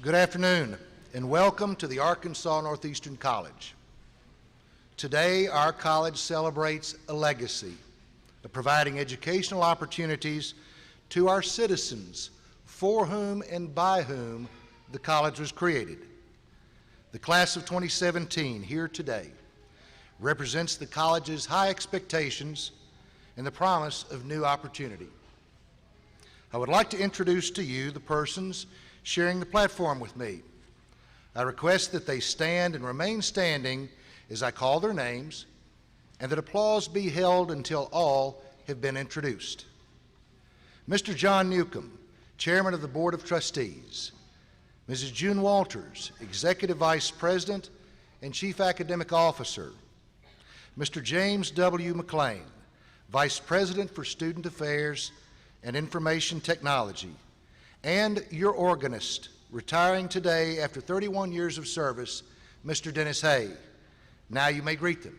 Good afternoon, and welcome to the Arkansas Northeastern College. Today, our college celebrates a legacy of providing educational opportunities to our citizens, for whom and by whom the college was created. The class of 2017 here today represents the college's high expectations and the promise of new opportunity. I would like to introduce to you the persons sharing the platform with me. I request that they stand and remain standing as I call their names, and that applause be held until all have been introduced. Mr. John Newcomb, Chairman of the Board of Trustees. Mrs. June Walters, Executive Vice President and Chief Academic Officer. Mr. James W. McLean, Vice President for Student Affairs and Information Technology, and your organist, retiring today after 31 years of service, Mr. Dennis Hay. Now you may greet them.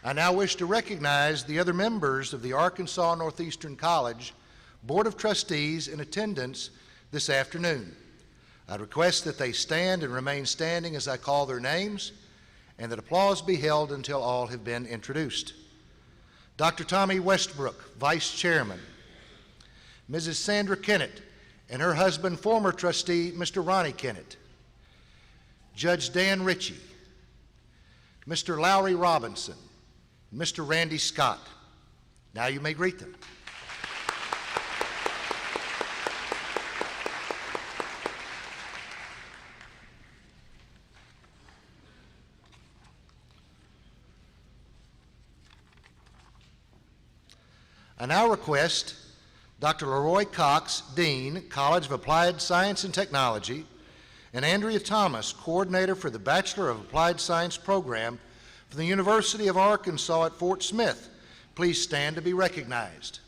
I now wish to recognize the other members of the Arkansas Northeastern College Board of Trustees in attendance this afternoon. I request that they stand and remain standing as I call their names, and that applause be held until all have been introduced. Dr. Tommy Westbrook, Vice Chairman. Mrs. Sandra Kennett and her husband, former trustee, Mr. Ronnie Kennett. Judge Dan Ritchie, Mr. Lowry Robinson, Mr. Randy Scott. Now you may greet them. I now request Dr. Leroy Cox, Dean, College of Applied Science and Technology, and Andrea Thomas, Coordinator for the Bachelor of Applied Science program from the University of Arkansas at Fort Smith. Please stand to be recognized.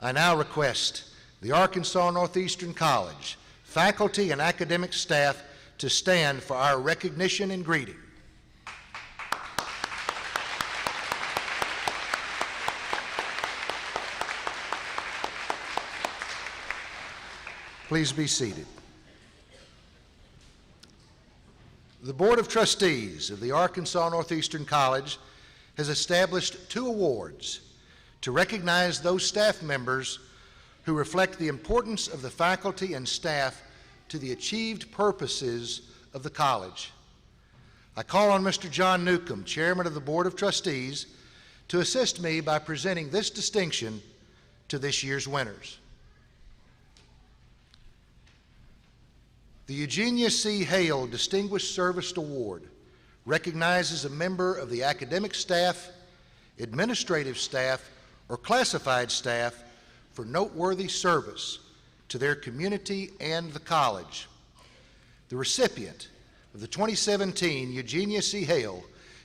I now request the Arkansas Northeastern College faculty and academic staff to stand for our recognition and greeting. Please be seated. The Board of Trustees of the Arkansas Northeastern College has established 2 awards to recognize those staff members who reflect the importance of the faculty and staff to the achieved purposes of the college. I call on Mr. John Newcomb, Chairman of the Board of Trustees, to assist me by presenting this distinction to this year's winners. The Eugenia C. Hale Distinguished Service Award recognizes a member of the academic staff, administrative staff, or classified staff for noteworthy service to their community and the college. The recipient of the 2017 Eugenia C. Hale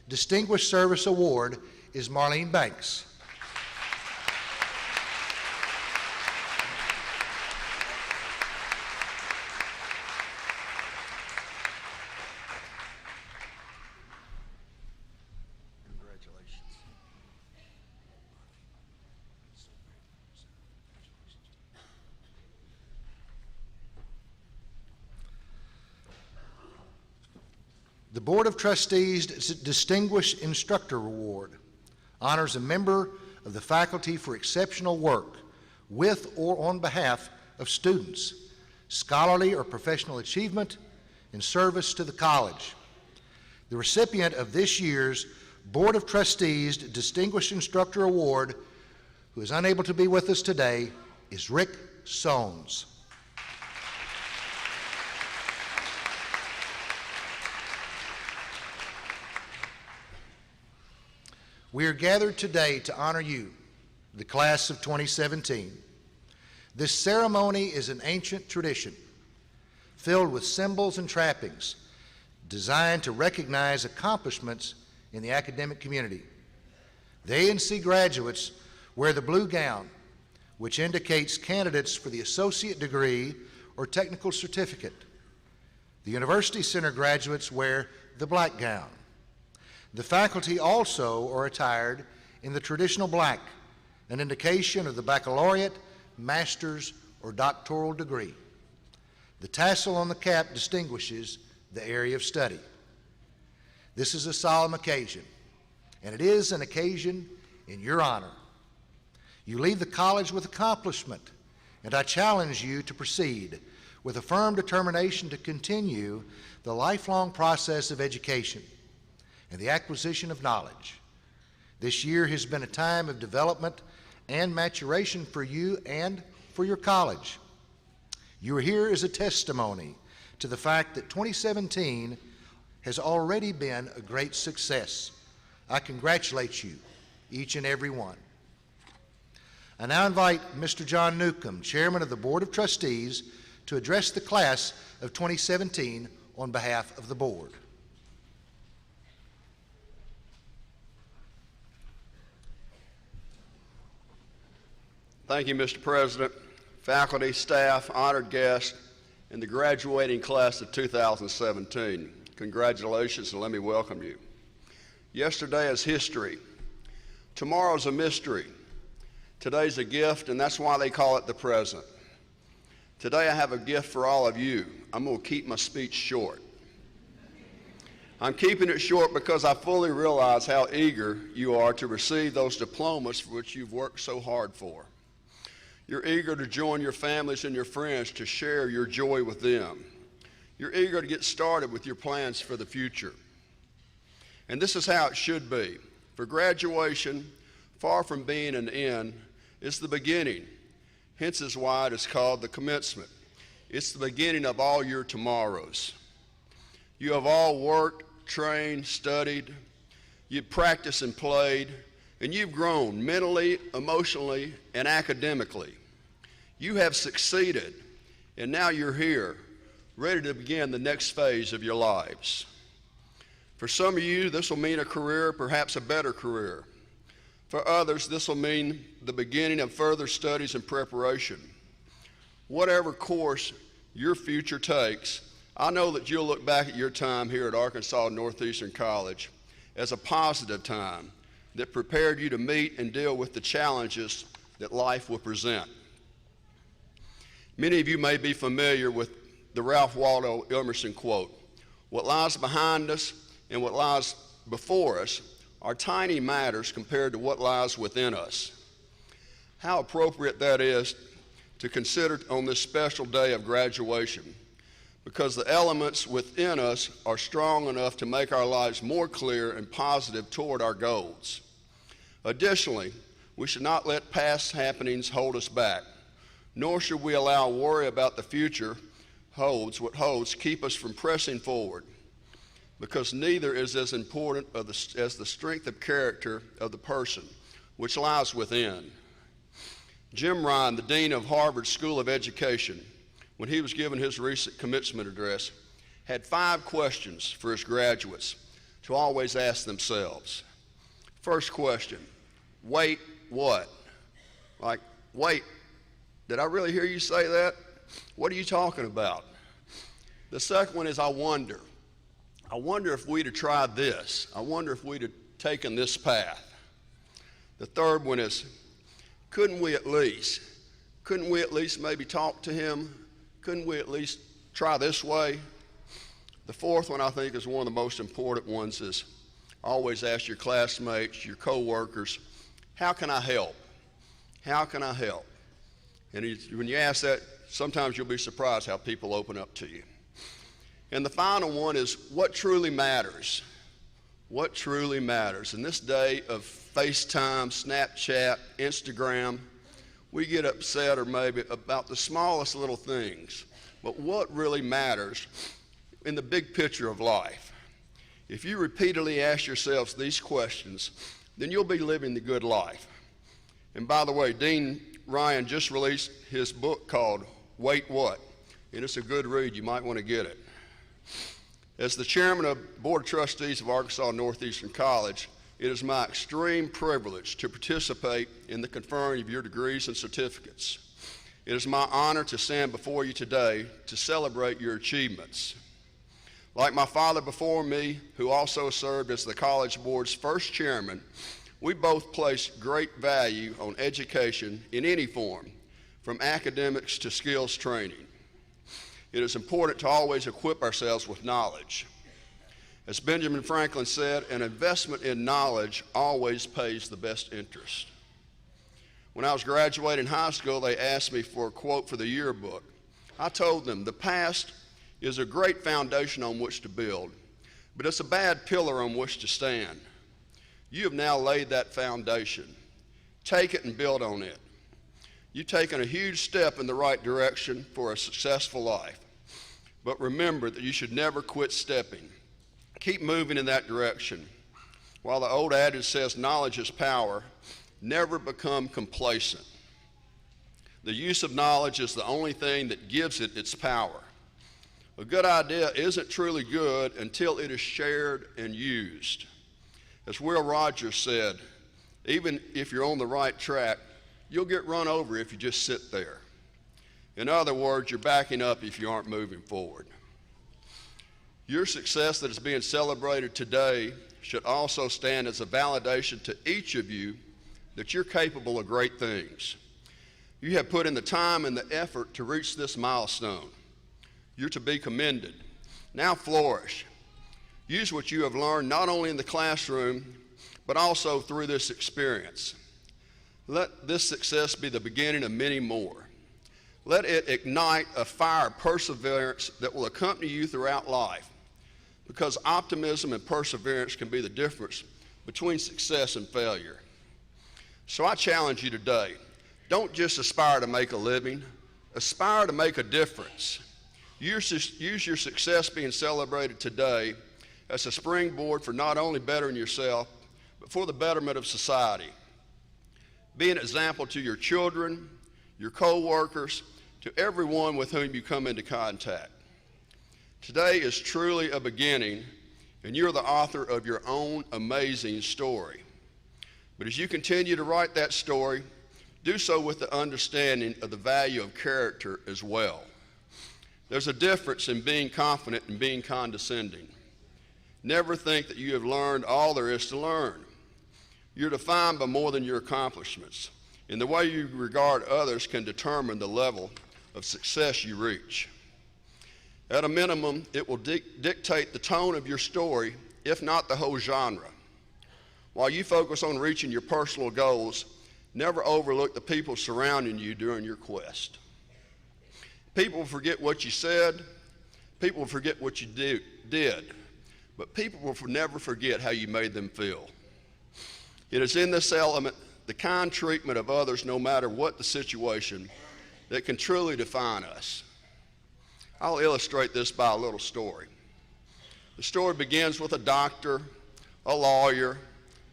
Distinguished Service Award is Marlene Banks. The Board of Trustees Distinguished Instructor Award honors a member of the faculty for exceptional work with or on behalf of students, scholarly or professional achievement, in service to the college. The recipient of this year's Board of Trustees Distinguished Instructor Award, who is unable to be with us today, is Rick Soames. We are gathered today to honor you, the class of 2017. This ceremony is an ancient tradition filled with symbols and trappings designed to recognize accomplishments in the academic community. The A&C graduates wear the blue gown which indicates candidates for the associate degree or technical certificate. The University Center graduates wear the black gown. The faculty also are attired in the traditional black, an indication of the baccalaureate, master's, or doctoral degree. The tassel on the cap distinguishes the area of study. This is a solemn occasion, and it is an occasion in your honor. You leave the college with accomplishment, and I challenge you to proceed with a firm determination to continue the lifelong process of education and the acquisition of knowledge. This year has been a time of development and maturation for you and for your college. You are here as a testimony to the fact that 2017 has already been a great success. I congratulate you, each and every one. I now invite Mr. John Newcomb, Chairman of the Board of Trustees, to address the class of 2017 on behalf of the board. Thank you, Mr. President, faculty, staff, honored guests, and the graduating class of 2017. Congratulations, and let me welcome you. Yesterday is history. Tomorrow's a mystery. Today's a gift, and that's why they call it the present. Today I have a gift for all of you. I'm going to keep my speech short. I'm keeping it short because I fully realize how eager you are to receive those diplomas for which you've worked so hard for. You're eager to join your families and your friends to share your joy with them. You're eager to get started with your plans for the future. And this is how it should be. For graduation, far from being an end, it's the beginning. Hence is why it is called the commencement. It's the beginning of all your tomorrows. You have all worked, trained, studied, you've practiced and played, and you've grown mentally, emotionally, and academically. You have succeeded, and now you're here, ready to begin the next phase of your lives. For some of you, this will mean a career, perhaps a better career. For others, this will mean the beginning of further studies and preparation. Whatever course your future takes, I know that you'll look back at your time here at Arkansas Northeastern College as a positive time that prepared you to meet and deal with the challenges that life will present. Many of you may be familiar with the Ralph Waldo Emerson quote, "What lies behind us and what lies before us are tiny matters compared to what lies within us." How appropriate that is to consider on this special day of graduation, because the elements within us are strong enough to make our lives more clear and positive toward our goals. Additionally, we should not let past happenings hold us back, nor should we allow worry about the future holds keep us from pressing forward, because neither is as important as the strength of character of the person, which lies within. Jim Ryan, the Dean of Harvard School of Education, when he was given his recent commencement address, had 5 questions for his graduates to always ask themselves. First question, wait, what? Like, wait, did I really hear you say that? What are you talking about? The second one is, I wonder. I wonder if we'd have tried this. I wonder if we'd have taken this path. The third one is, couldn't we at least maybe talk to him? Couldn't we at least try this way? The fourth one I think is one of the most important ones is, always ask your classmates, your co-workers, how can I help? How can I help? And when you ask that, sometimes you'll be surprised how people open up to you. And the final one is, what truly matters? What truly matters? In this day of FaceTime, Snapchat, Instagram, we get upset or maybe about the smallest little things. But what really matters in the big picture of life? If you repeatedly ask yourselves these questions, then you'll be living the good life. And by the way, Dean Ryan just released his book called Wait What? And it's a good read. You might want to get it. As the chairman of the Board of Trustees of Arkansas Northeastern College, it is my extreme privilege to participate in the conferring of your degrees and certificates. It is my honor to stand before you today to celebrate your achievements. Like my father before me, who also served as the College Board's first chairman, we both place great value on education in any form, from academics to skills training. It is important to always equip ourselves with knowledge. As Benjamin Franklin said, an investment in knowledge always pays the best interest. When I was graduating high school, they asked me for a quote for the yearbook. I told them, "The past is a great foundation on which to build, but it's a bad pillar on which to stand. You have now laid that foundation. Take it and build on it. You've taken a huge step in the right direction for a successful life. But remember that you should never quit stepping. Keep moving in that direction. While the old adage says knowledge is power, never become complacent. The use of knowledge is the only thing that gives it its power. A good idea isn't truly good until it is shared and used. As Will Rogers said, even if you're on the right track, you'll get run over if you just sit there. In other words, you're backing up if you aren't moving forward. Your success that is being celebrated today should also stand as a validation to each of you that you're capable of great things. You have put in the time and the effort to reach this milestone. You're to be commended. Now flourish. Use what you have learned not only in the classroom, but also through this experience. Let this success be the beginning of many more. Let it ignite a fire of perseverance that will accompany you throughout life, because optimism and perseverance can be the difference between success and failure. So I challenge you today, don't just aspire to make a living, aspire to make a difference. Use your success being celebrated today as a springboard for not only bettering yourself, but for the betterment of society. Be an example to your children, your co-workers, to everyone with whom you come into contact. Today is truly a beginning, and you're the author of your own amazing story. But as you continue to write that story, do so with the understanding of the value of character as well. There's a difference in being confident and being condescending. Never think that you have learned all there is to learn. You're defined by more than your accomplishments, and the way you regard others can determine the level of success you reach. At a minimum, it will dictate the tone of your story, if not the whole genre. While you focus on reaching your personal goals, never overlook the people surrounding you during your quest. People will forget what you said, people will forget what you did, but people will never forget how you made them feel. It is in this element, the kind treatment of others, no matter what the situation, that can truly define us. I'll illustrate this by a little story. The story begins with a doctor, a lawyer,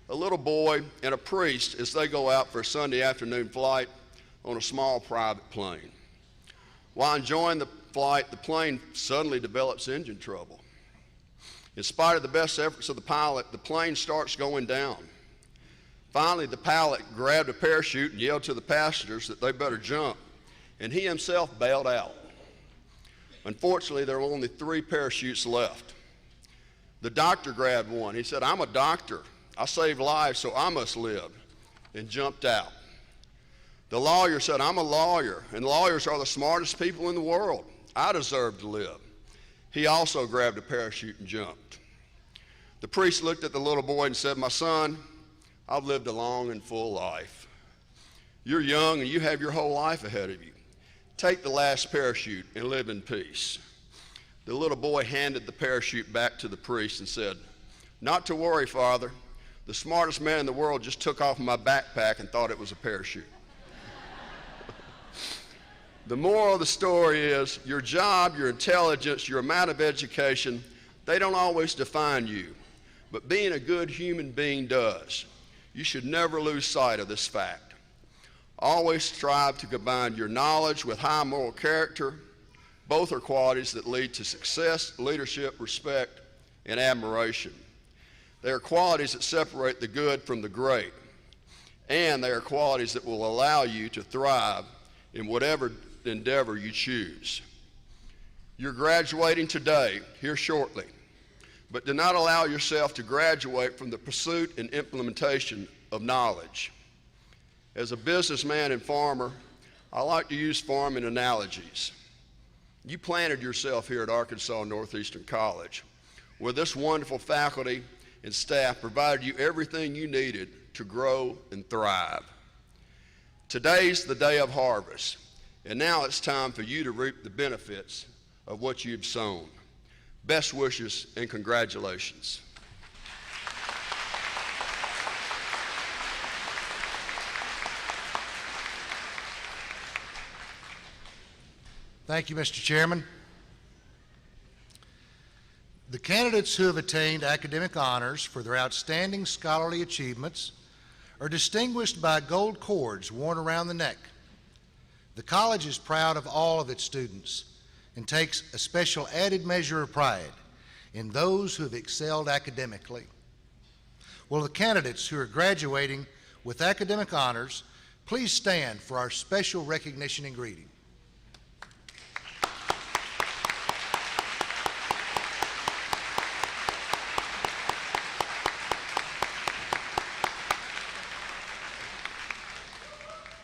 a little boy, and a priest as they go out for a Sunday afternoon flight on a small private plane. While enjoying the flight, the plane suddenly develops engine trouble. In spite of the best efforts of the pilot, the plane starts going down. Finally, the pilot grabbed a parachute and yelled to the passengers that they better jump, and he himself bailed out. Unfortunately, there were only 3 parachutes left. The doctor grabbed one. He said, "I'm a doctor. I save lives, so I must live," and jumped out. The lawyer said, "I'm a lawyer, and lawyers are the smartest people in the world. I deserve to live." He also grabbed a parachute and jumped. The priest looked at the little boy and said, "My son, I've lived a long and full life. You're young and you have your whole life ahead of you. Take the last parachute and live in peace." The little boy handed the parachute back to the priest and said, "Not to worry, Father. The smartest man in the world just took off my backpack and thought it was a parachute." The moral of the story is your job, your intelligence, your amount of education, they don't always define you, but being a good human being does. You should never lose sight of this fact. Always strive to combine your knowledge with high moral character. Both are qualities that lead to success, leadership, respect, and admiration. They are qualities that separate the good from the great, and they are qualities that will allow you to thrive in whatever endeavor you choose. You're graduating today, here shortly, but do not allow yourself to graduate from the pursuit and implementation of knowledge. As a businessman and farmer, I like to use farming analogies. You planted yourself here at Arkansas Northeastern College, where this wonderful faculty and staff provided you everything you needed to grow and thrive. Today's the day of harvest, and now it's time for you to reap the benefits of what you've sown. Best wishes and congratulations. Thank you, Mr. Chairman. The candidates who have attained academic honors for their outstanding scholarly achievements are distinguished by gold cords worn around the neck. The college is proud of all of its students and takes a special added measure of pride in those who have excelled academically. Will the candidates who are graduating with academic honors please stand for our special recognition and greeting?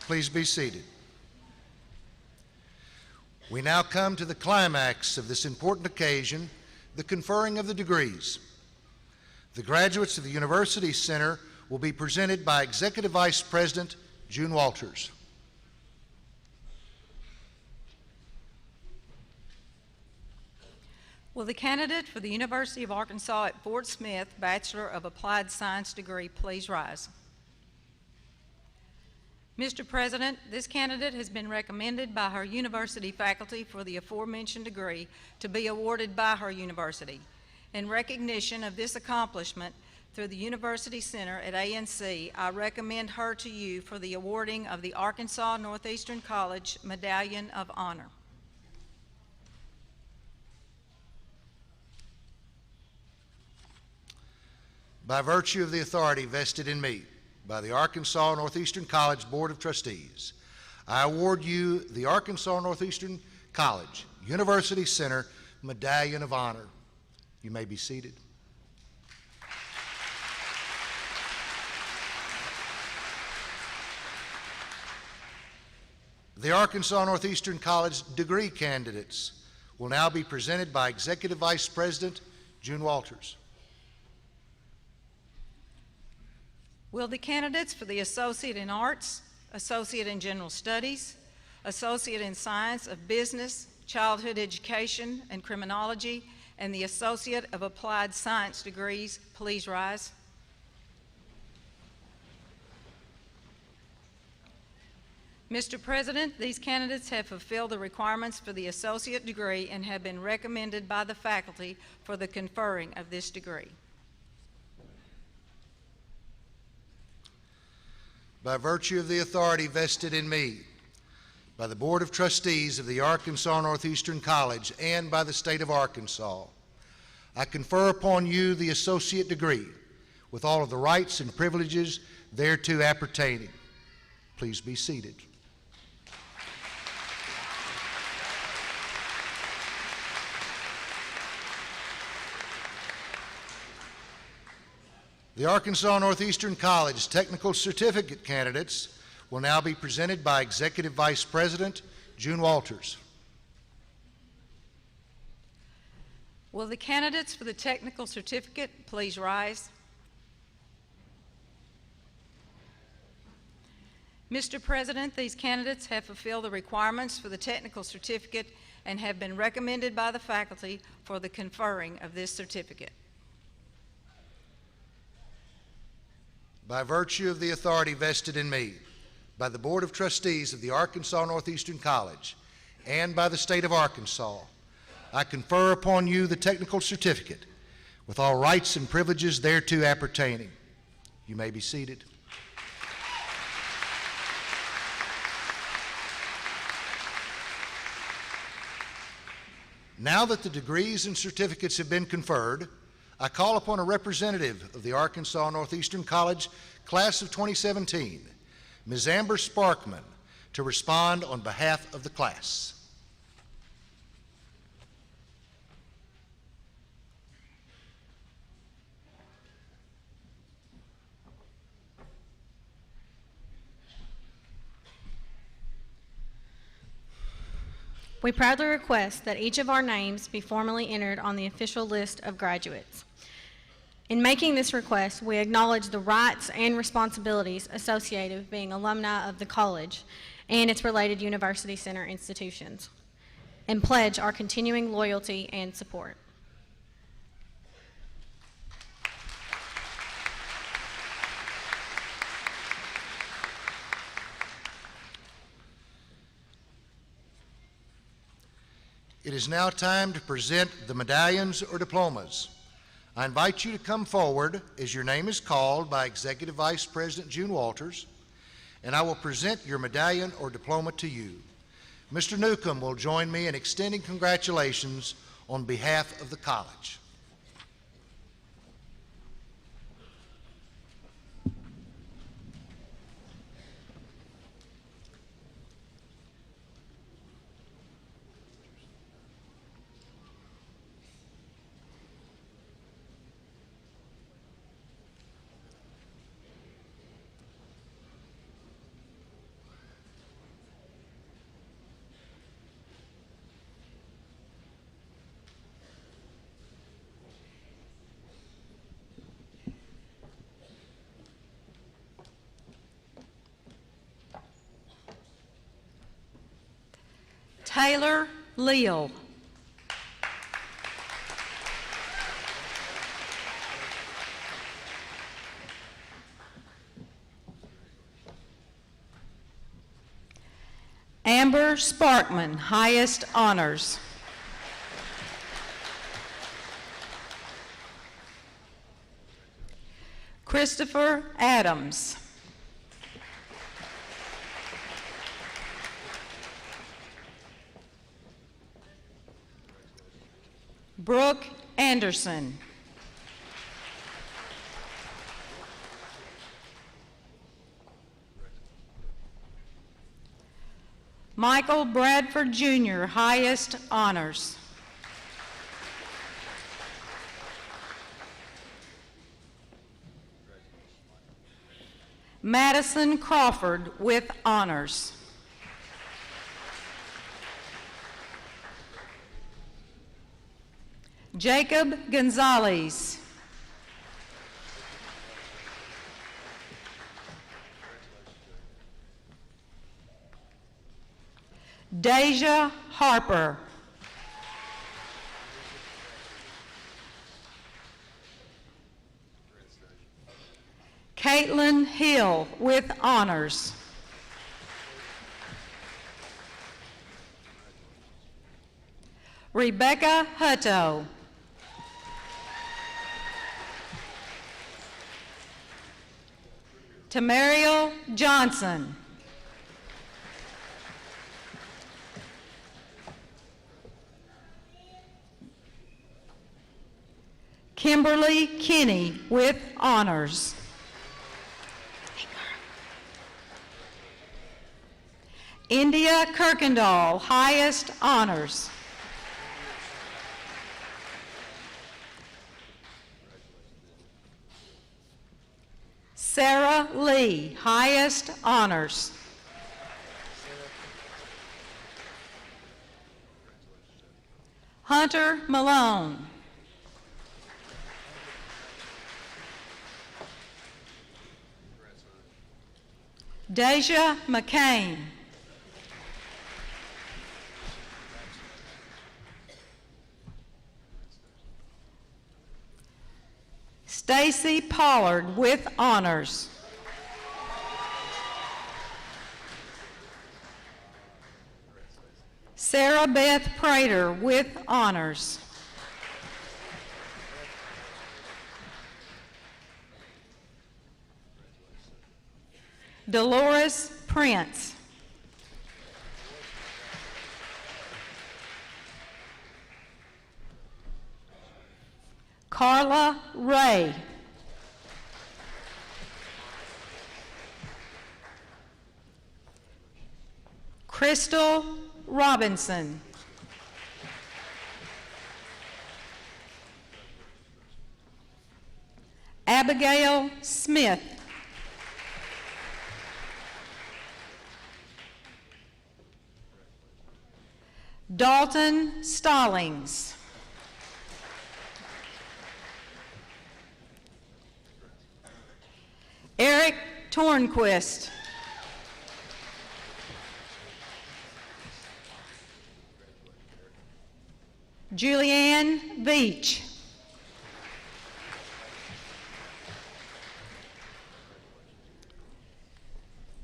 Please be seated. We now come to the climax of this important occasion, the conferring of the degrees. The graduates of the University Center will be presented by Executive Vice President June Walters. Will the candidate for the University of Arkansas at Fort Smith Bachelor of Applied Science degree please rise? Mr. President, this candidate has been recommended by her university faculty for the aforementioned degree to be awarded by her university. In recognition of this accomplishment through the University Center at ANC, I recommend her to you for the awarding of the Arkansas Northeastern College Medallion of Honor. By virtue of the authority vested in me by the Arkansas Northeastern College Board of Trustees, I award you the Arkansas Northeastern College University Center Medallion of Honor. You may be seated. The Arkansas Northeastern College degree candidates will now be presented by Executive Vice President June Walters. Will the candidates for the Associate in Arts, Associate in General Studies, Associate in Science of Business, Childhood Education and Criminology, and the Associate of Applied Science degrees please rise? Mr. President, these candidates have fulfilled the requirements for the associate degree and have been recommended by the faculty for the conferring of this degree. By virtue of the authority vested in me by the Board of Trustees of the Arkansas Northeastern College and by the state of Arkansas, I confer upon you the associate degree with all of the rights and privileges thereto appertaining. Please be seated. The Arkansas Northeastern College Technical Certificate candidates will now be presented by Executive Vice President June Walters. Will the candidates for the technical certificate please rise? Mr. President, these candidates have fulfilled the requirements for the technical certificate and have been recommended by the faculty for the conferring of this certificate. By virtue of the authority vested in me by the Board of Trustees of the Arkansas Northeastern College and by the state of Arkansas, I confer upon you the technical certificate with all rights and privileges thereto appertaining. You may be seated. Now that the degrees and certificates have been conferred, I call upon a representative of the Arkansas Northeastern College class of 2017, Ms. Amber Sparkman, to respond on behalf of the class. We proudly request that each of our names be formally entered on the official list of graduates. In making this request, we acknowledge the rights and responsibilities associated with being alumni of the college and its related university center institutions, and pledge our continuing loyalty and support. It is now time to present the medallions or diplomas. I invite you to come forward as your name is called by Executive Vice President June Walters, and I will present your medallion or diploma to you. Mr. Newcomb will join me in extending congratulations on behalf of the college. Taylor Leal. Amber Sparkman, highest honors. Christopher Adams. Brooke Anderson. Michael Bradford Jr., highest honors. Madison Crawford with honors. Jacob Gonzalez. Deja Harper. Caitlin Hill with honors. Rebecca Hutto. Tamariel Johnson. Kimberly Kinney with honors. India Kirkendall, highest honors. Sarah Lee, highest honors. Hunter Malone. Deja McCain. Stacy Pollard with honors. Sarah Beth Prater with honors. Dolores Prince. Carla Crystal Robinson. Abigail Smith. Dalton Stallings. Eric Tornquist. Julianne Beach.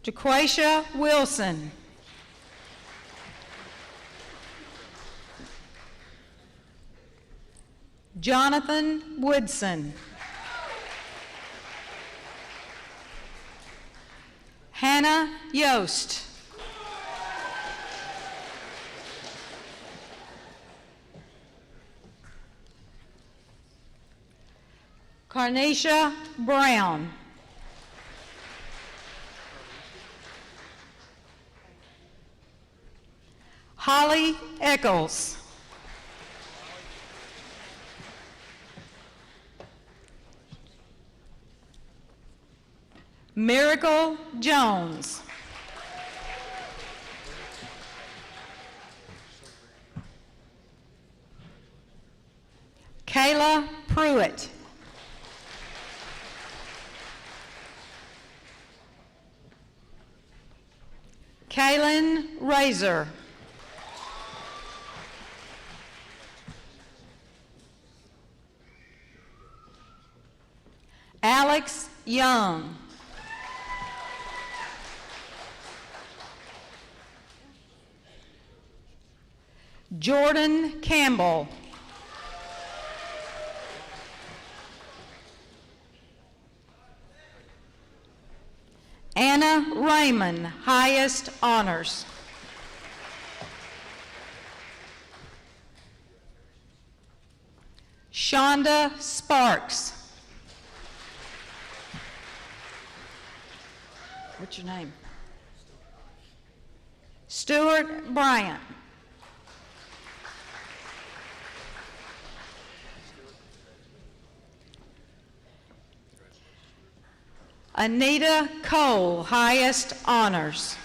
Jaquasia Wilson. Jonathan Woodson. Hannah Yost. Carnisha Brown. Holly Eccles. Miracle Jones. Kayla Pruitt. Kaylin Razor. Alex Young. Jordan Campbell. Anna Raymond, highest honors. Shonda Sparks. What's your name? Stuart Bryant. Anita Cole, highest honors.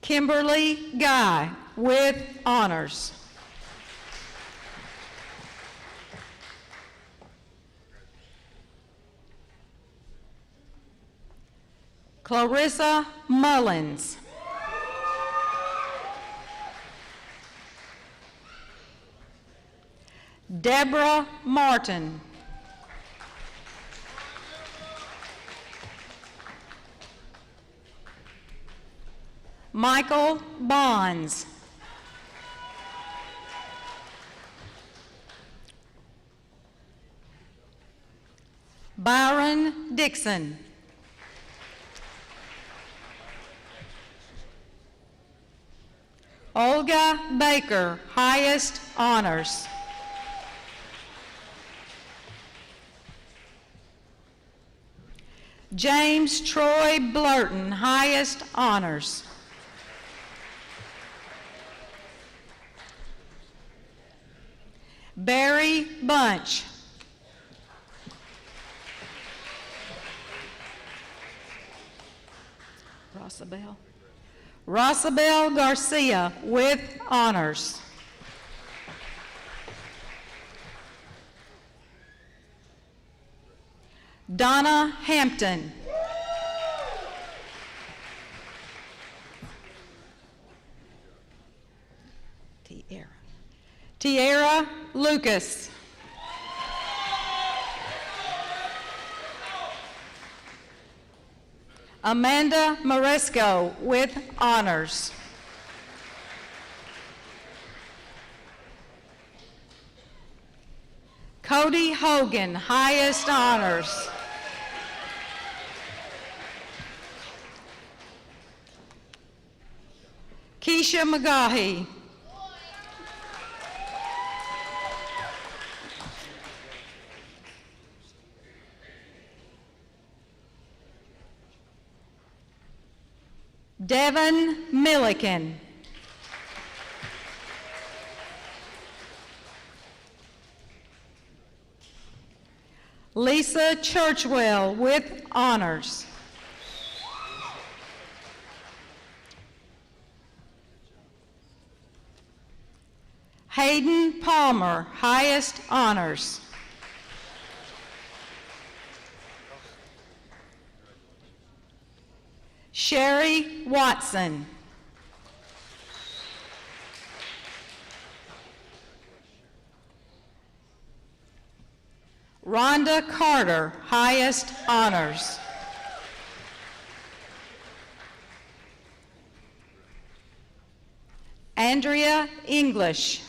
Kimberly Guy, with honors. Clarissa Mullins. Deborah Martin. Michael Bonds. Byron Dixon. Olga Baker, highest honors. James Troy Blurton, highest honors. Barry Bunch. Rosabelle Garcia, with honors. Donna Hampton. Tiara Lucas. Amanda Maresco, with honors. Cody Hogan, highest honors. Keisha McGaughy. Devin Milliken. Lisa Churchwell with honors. Hayden Palmer, highest honors. Sherry Watson. Rhonda Carter, highest honors. Andrea English.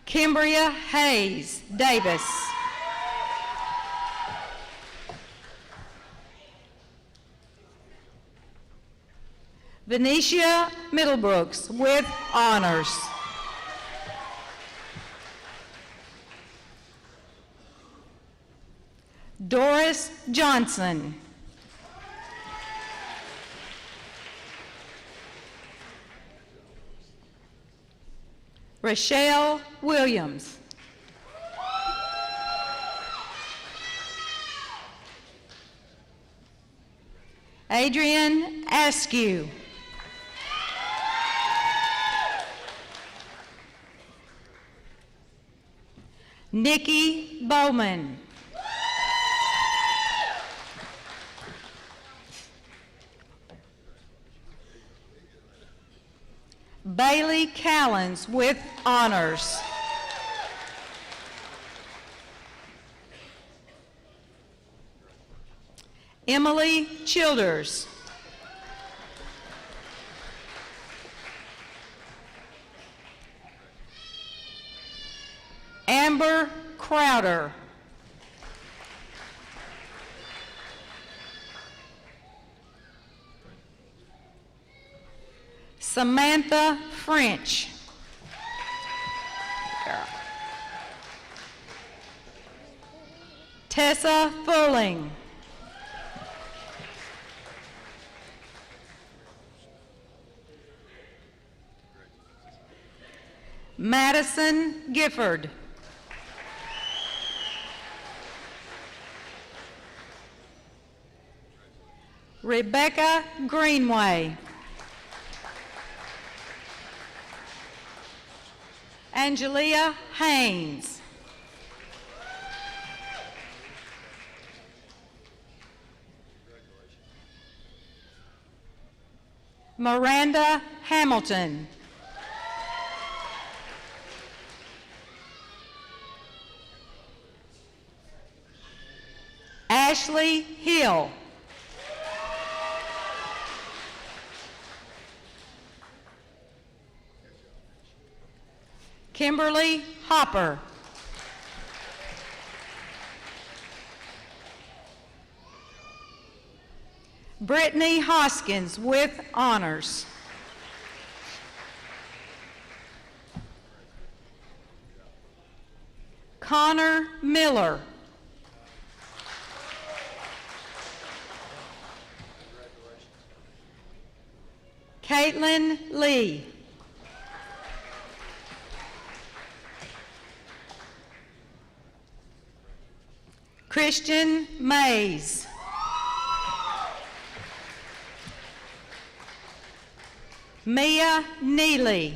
Kimbria Hayes Davis. Venetia Middlebrooks with honors. Doris Johnson. Rochelle Williams. Adrian Askew. Nikki Bowman. Bailey Callens with honors. Emily Childers. Amber Crowder. Samantha French. Tessa Fulling. Madison Gifford. Rebecca Greenway. Angelia Haynes. Miranda Hamilton. Ashley Hill. Kimberly Hopper. Brittany Hoskins with honors. Connor Miller. Caitlin Lee. Christian Mays. Mia Neely.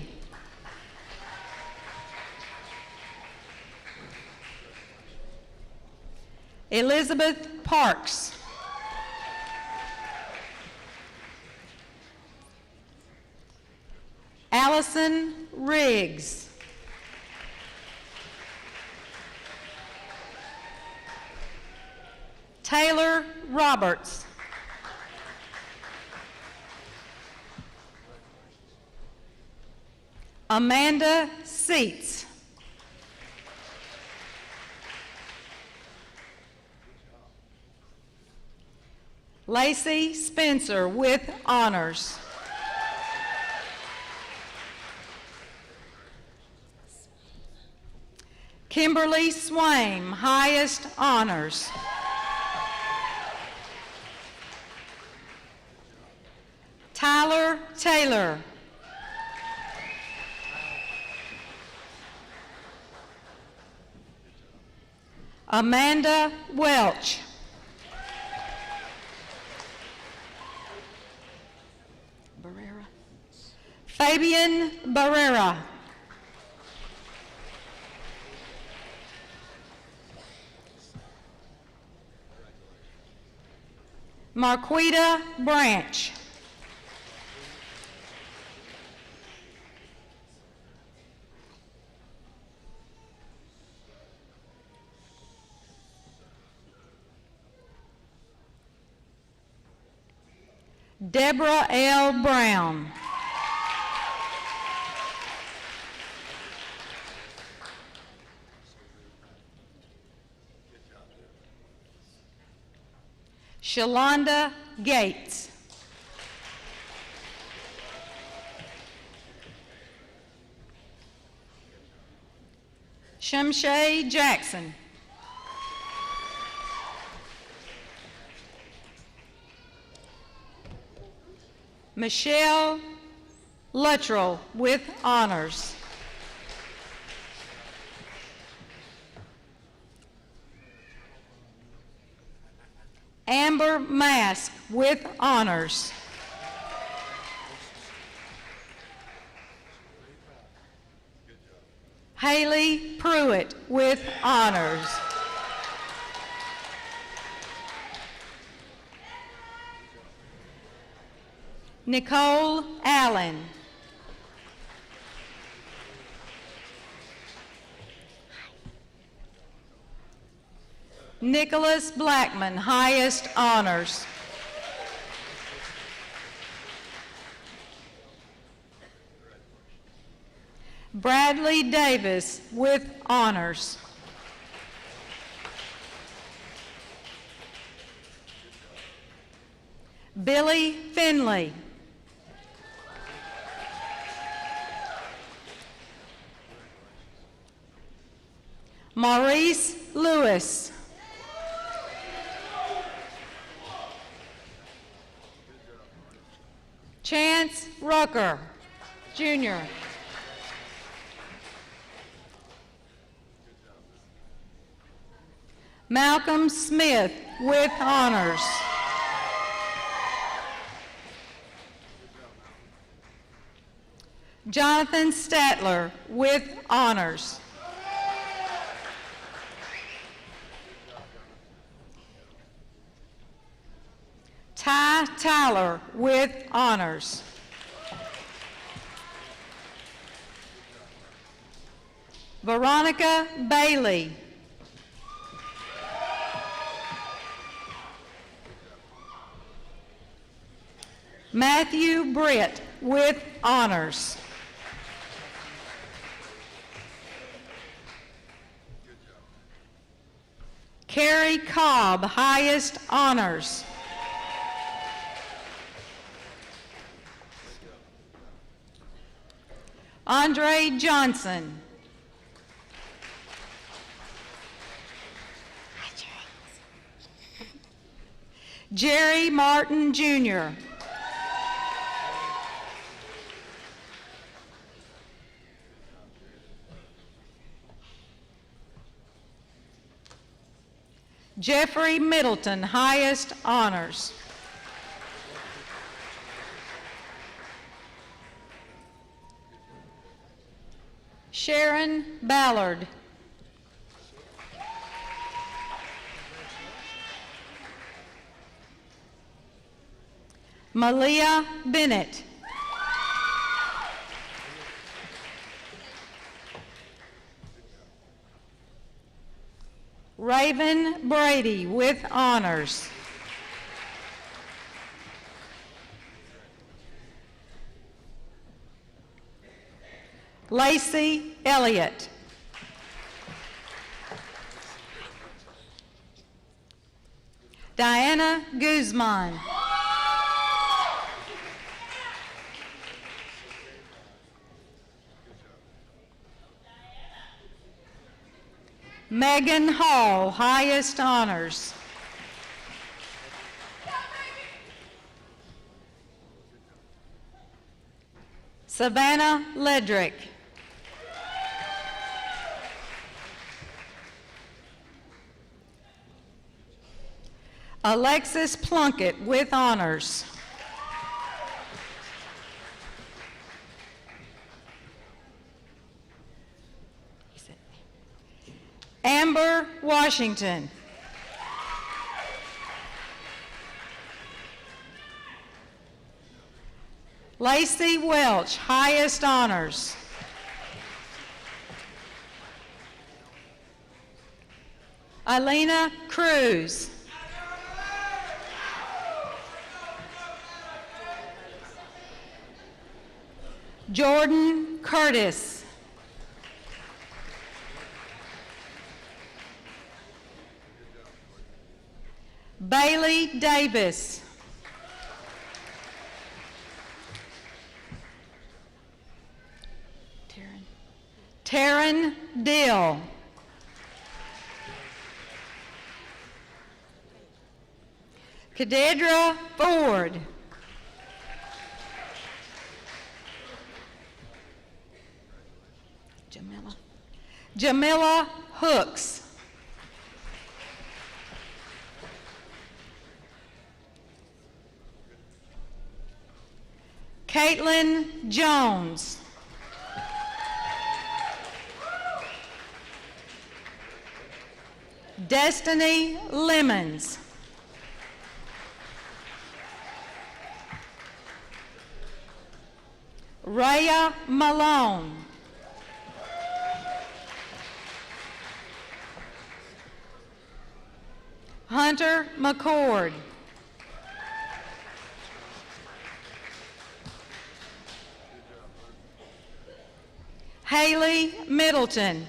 Elizabeth Parks. Allison Riggs. Taylor Roberts. Amanda Seats. Lacey Spencer with honors. Kimberly Swaim, highest honors. Tyler Taylor. Amanda Welch. Fabian Barrera. Marquita Branch. Deborah L. Brown. Shalonda Gates. Shamshay Jackson. Michelle Luttrell with honors. Amber Mask with honors. Haley Pruitt with honors. Nicole Allen. Nicholas Blackman, highest honors. Bradley Davis with honors. Billy Finley. Maurice Lewis. Chance Rucker, Jr. Malcolm Smith with honors. Jonathan Statler with honors. Ty Tyler with honors. Veronica Bailey. Matthew Britt with honors. Carrie Cobb, highest honors. Andre Johnson. Jerry Martin, Jr. Jeffrey Middleton, highest honors. Sharon Ballard. Malia Bennett. Raven Brady with honors. Lacey Elliott. Diana Guzman. Megan Hall, highest honors. Savannah Ledrick. Alexis Plunkett with honors. Amber Washington. Lacey Welch, highest honors. Alina Cruz. Jordan Curtis. Bailey Davis. Taryn Dill. Kadedra Ford. Jamila Hooks. Caitlin Jones. Destiny Lemons. Raya Malone. Hunter McCord. Haley Middleton.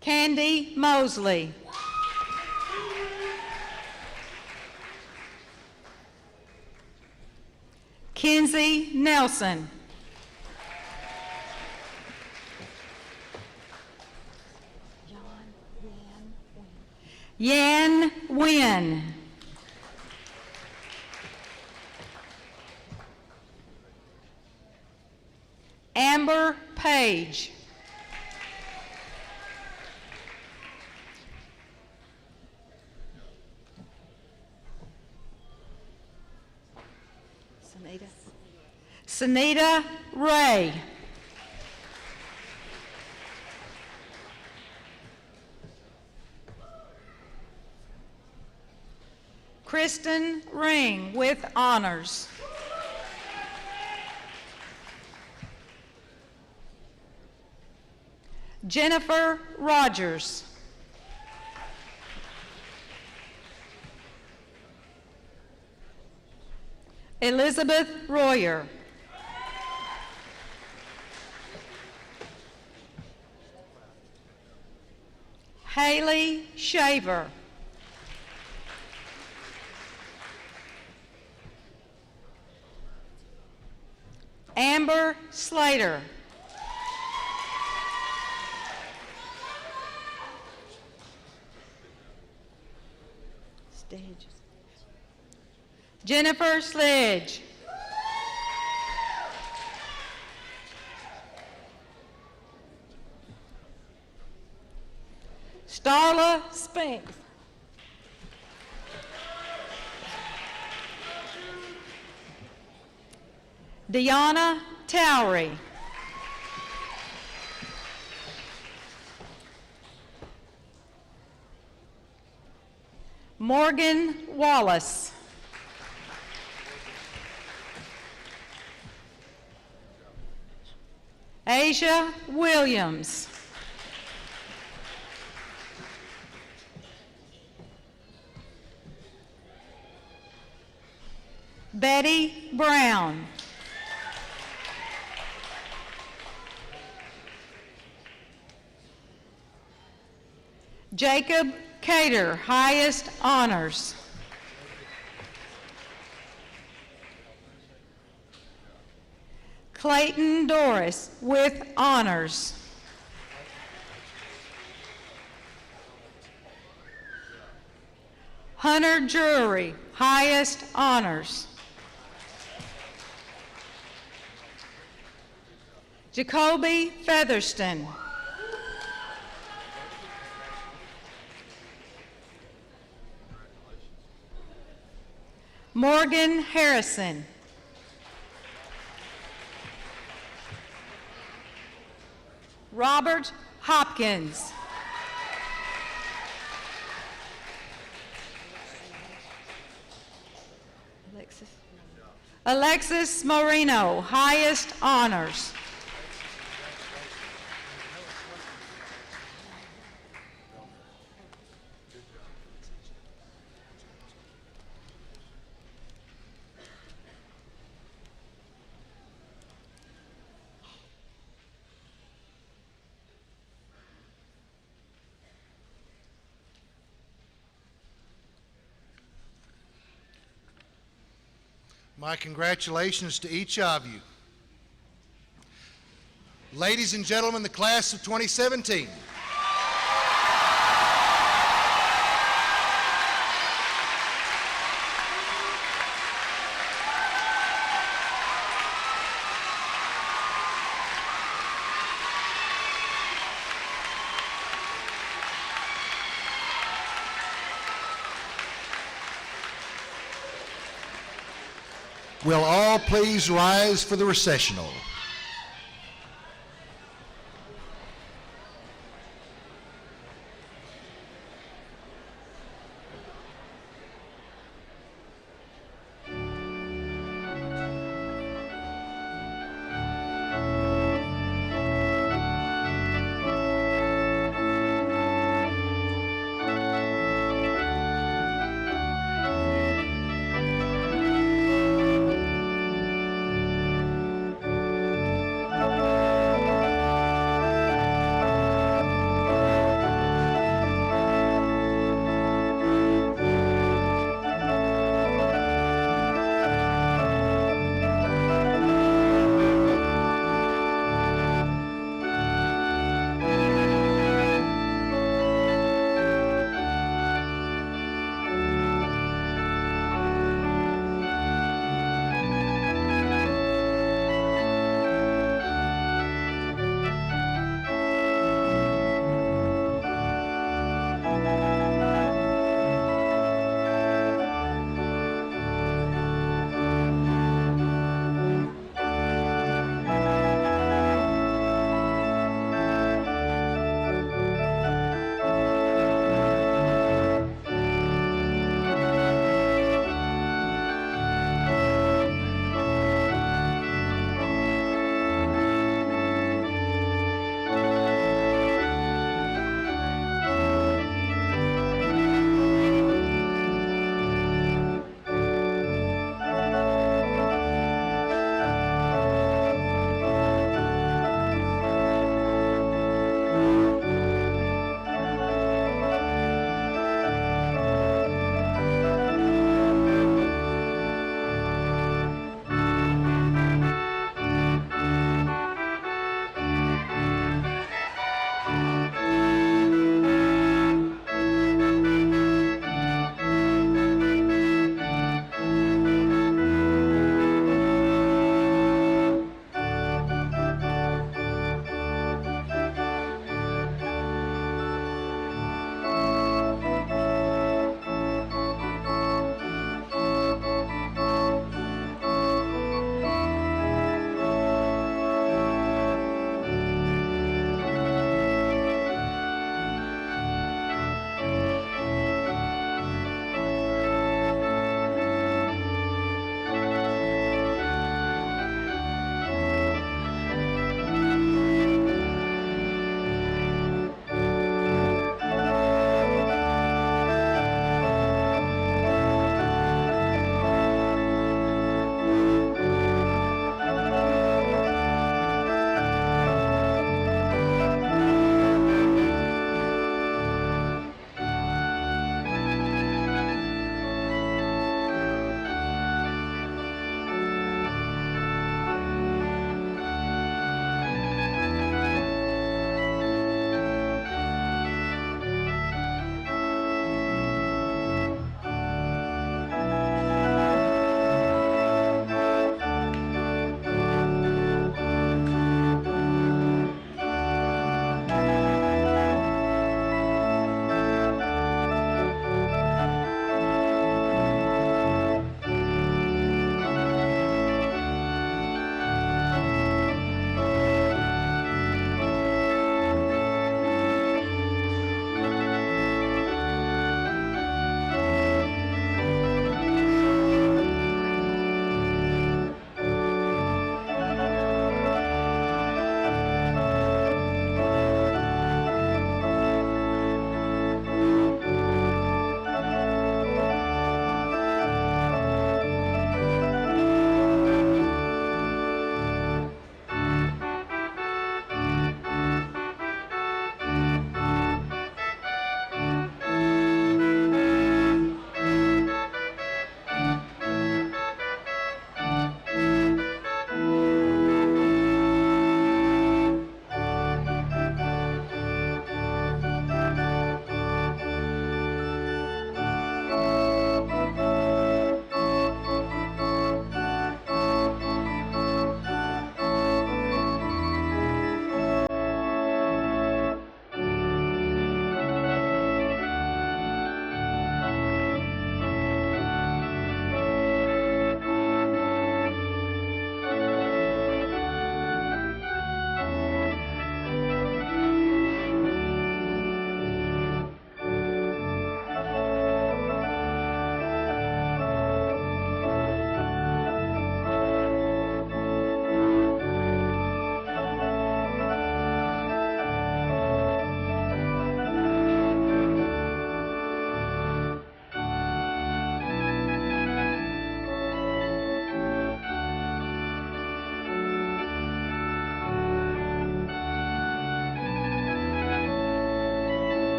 Candy Mosley. Kenzie Nelson. Yan Wynn. Amber Page. Sunita Ray. Kristen Ring with honors. Jennifer Rogers. Elizabeth Royer. Haley Shaver. Amber Slater. Jennifer Sledge. Starla Spinks. Deanna Towery. Morgan Wallace. Asia Williams. Betty Brown. Jacob Cater, highest honors. Clayton Doris with honors. Hunter Drury, highest honors. Jacoby Featherston. Morgan Harrison. Robert Hopkins. Alexis Moreno, highest honors. My congratulations to each of you. Ladies and gentlemen, the class of 2017. Will all please rise for the recessional?